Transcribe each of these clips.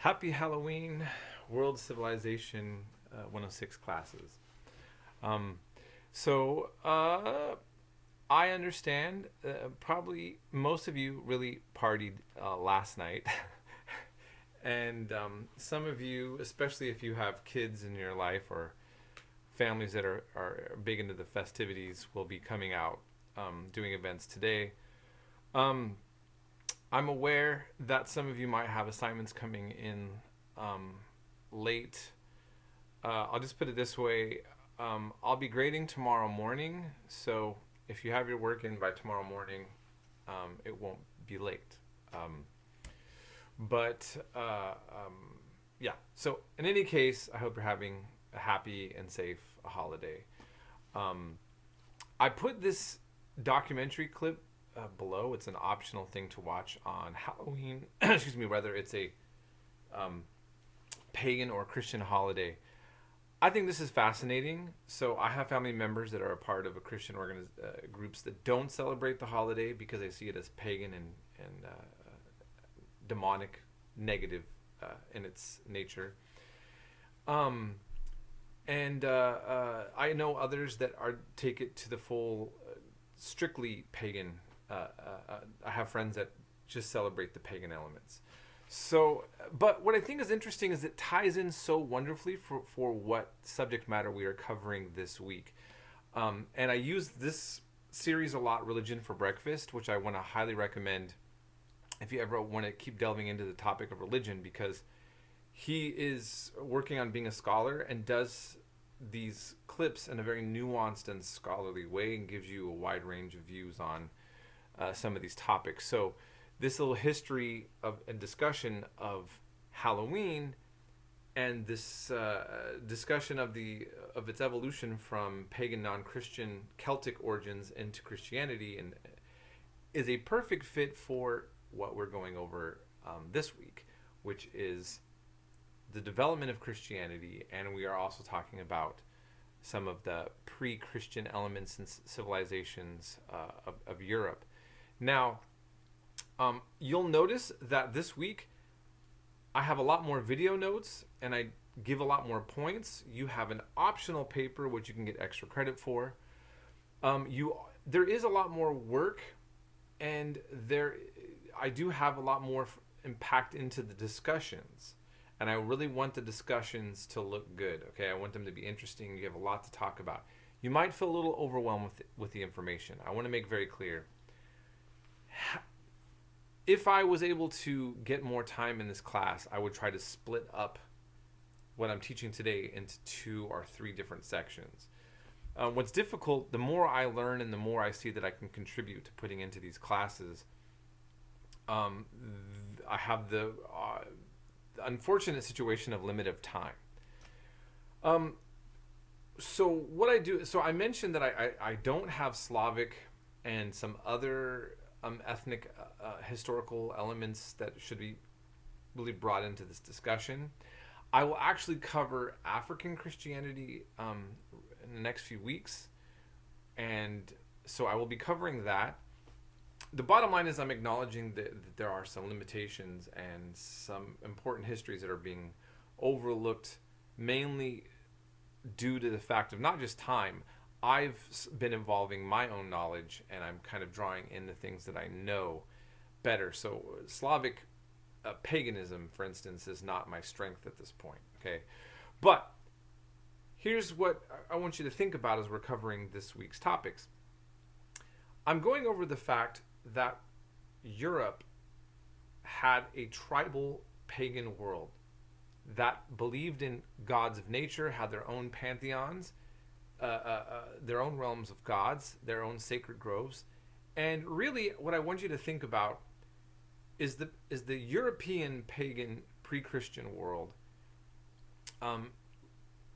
Happy Halloween, World Civilization 106 classes. Um, so, I understand probably most of you really partied last night. And some of you, especially if you have kids in your life or families that are big into the festivities, will be coming out doing events today. Um, I'm aware that some of you might have assignments coming in um, late. I'll just put it this way. I'll be grading tomorrow morning, so if you have your work in by tomorrow morning, it won't be late. Um, but yeah, so in any case, I hope you're having a happy and safe holiday. Um, I put this documentary clip below. It's an optional thing to watch on Halloween. Excuse me, whether it's a um, pagan or Christian holiday. I think this is fascinating. So I have family members that are a part of a Christian groups that don't celebrate the holiday because they see it as pagan and demonic, negative in its nature. Um, and I know others that are take it to the full, strictly pagan. I have friends that just celebrate the pagan elements. So, but what I think is interesting is it ties in so wonderfully for what subject matter we are covering this week. And I use this series a lot, Religion for Breakfast, which I want to highly recommend if you ever want to keep delving into the topic of religion, because he is working on being a scholar and does these clips in a very nuanced and scholarly way and gives you a wide range of views on some of these topics. So this little history of and discussion of Halloween and this discussion of its evolution from pagan, non-Christian, Celtic origins into Christianity and is a perfect fit for what we're going over this week, which is the development of Christianity, and we are also talking about some of the pre-Christian elements and civilizations of Europe. Now, you'll notice that this week I have a lot more video notes and I give a lot more points. You have an optional paper which you can get extra credit for. There is a lot more work, and I do have a lot more impact into the discussions. And I really want the discussions to look good. Okay, I want them to be interesting. You have a lot to talk about. You might feel a little overwhelmed with the information. I want to make very clear. If I was able to get more time in this class, I would try to split up what I'm teaching today into 2 or 3 different sections. What's difficult, the more I learn and the more I see that I can contribute to putting into these classes, I have the unfortunate situation of limit of time. So what I do, so I mentioned that I don't have Slavic and some other ethnic historical elements that should be really brought into this discussion. I will actually cover African Christianity in the next few weeks, and so I will be covering that. The bottom line is I'm acknowledging that there are some limitations and some important histories that are being overlooked, mainly due to the fact of not just time. I've been involving my own knowledge, and I'm kind of drawing in the things that I know better. So Slavic paganism, for instance, is not my strength at this point. Okay, but here's what I want you to think about as we're covering this week's topics. I'm going over the fact that Europe had a tribal pagan world that believed in gods of nature, had their own pantheons, their own realms of gods, their own sacred groves. And really what I want you to think about is the European pagan pre-Christian world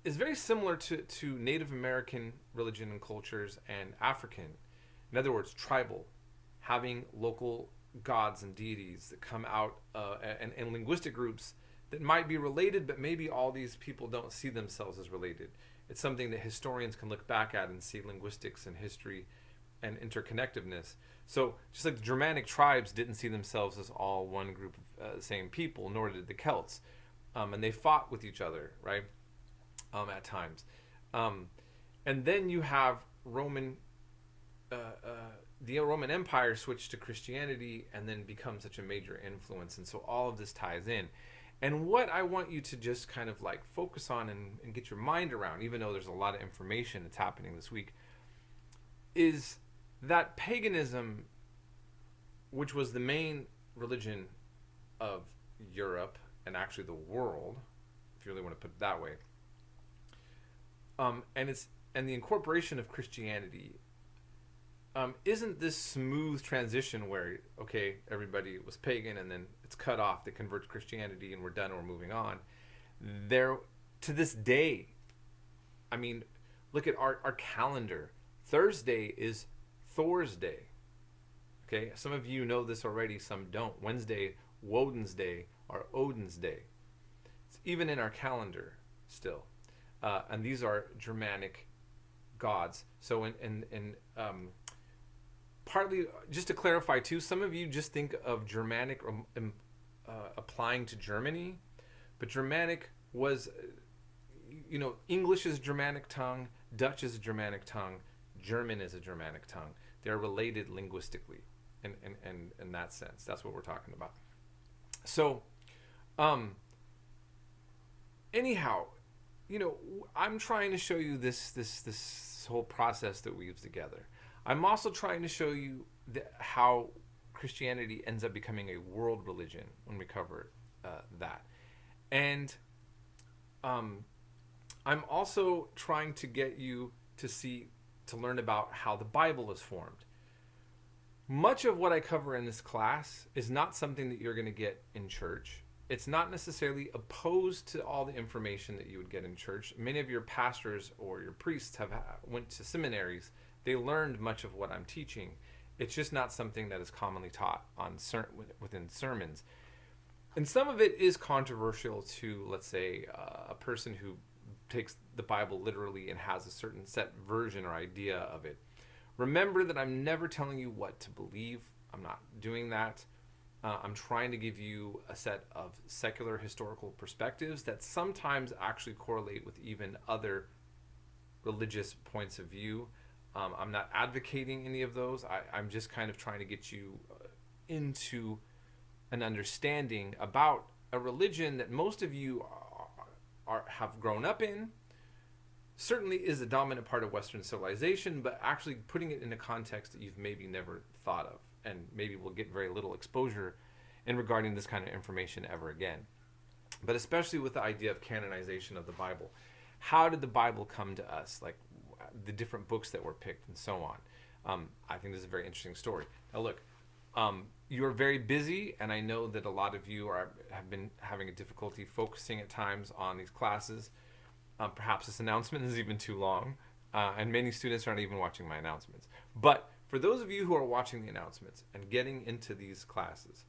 is very similar to Native American religion and cultures and African. In other words, tribal, having local gods and deities that come out and linguistic groups that might be related, but maybe all these people don't see themselves as related. It's something that historians can look back at and see linguistics and history and interconnectedness. So just like the Germanic tribes didn't see themselves as all one group of the same people, nor did the Celts. and they fought with each other, right? At times, and then you have uh, uh, the Roman Empire switched to Christianity and then become such a major influence, and so all of this ties in. And what I want you to just kind of like focus on and get your mind around, even though there's a lot of information that's happening this week, is that paganism, which was the main religion of Europe and actually the world, if you really want to put it that way, and the incorporation of Christianity isn't this smooth transition where, okay, everybody was pagan and then it's cut off, they convert to Christianity and we're done, we're moving on. There, to this day, I mean, look at our calendar. Thursday is Thor's Day. Okay, some of you know this already, some don't. Wednesday, Woden's Day, or Odin's Day. It's even in our calendar still. And these are Germanic gods. So partly, just to clarify too, some of you just think of Germanic applying to Germany, but Germanic was, English is Germanic tongue, Dutch is a Germanic tongue, German is a Germanic tongue. They're related linguistically in that sense. That's what we're talking about. So, anyhow, I'm trying to show you this whole process that weaves together. I'm also trying to show you how Christianity ends up becoming a world religion when we cover that. And I'm also trying to get you to learn about how the Bible is formed. Much of what I cover in this class is not something that you're going to get in church. It's not necessarily opposed to all the information that you would get in church. Many of your pastors or your priests went to seminaries. They learned much of what I'm teaching. It's just not something that is commonly taught within sermons. And some of it is controversial to, let's say, a person who takes the Bible literally and has a certain set version or idea of it. Remember that I'm never telling you what to believe. I'm not doing that. I'm trying to give you a set of secular historical perspectives that sometimes actually correlate with even other religious points of view. I'm not advocating any of those. I'm just kind of trying to get you into an understanding about a religion that most of you have grown up in, certainly is a dominant part of Western civilization, but actually putting it in a context that you've maybe never thought of, and maybe will get very little exposure in regarding this kind of information ever again. But especially with the idea of canonization of the Bible. How did the Bible come to us? Like the different books that were picked and so on. I think this is a very interesting story. Now look, you're very busy, and I know that a lot of you have been having a difficulty focusing at times on these classes. Perhaps this announcement is even too long, and many students aren't even watching my announcements. But for those of you who are watching the announcements and getting into these classes,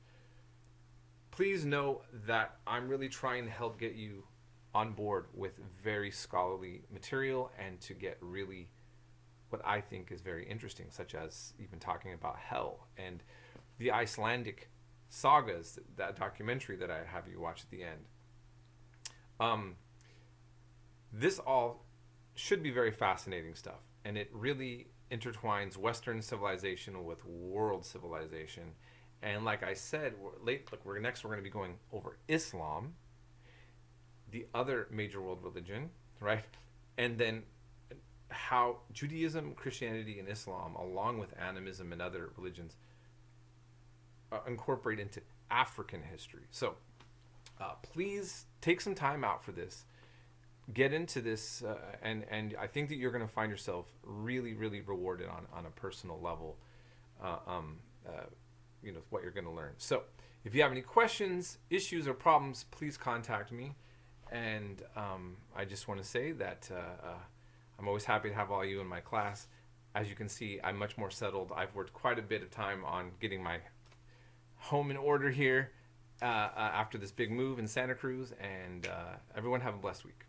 please know that I'm really trying to help get you on board with very scholarly material and to get really what I think is very interesting, such as even talking about hell and the Icelandic sagas, that documentary that I have you watch at the end. This all should be very fascinating stuff, and it really intertwines Western civilization with world civilization. And like I said, we're going to be going over Islam, the other major world religion, right? And then how Judaism, Christianity, and Islam, along with animism and other religions, incorporate into African history. So please take some time out for this. Get into this, and I think that you're going to find yourself really, really rewarded on a personal level, what you're going to learn. So if you have any questions, issues, or problems, please contact me. And I just want to say that I'm always happy to have all you in my class. As you can see, I'm much more settled. I've worked quite a bit of time on getting my home in order here after this big move in Santa Cruz. And everyone have a blessed week.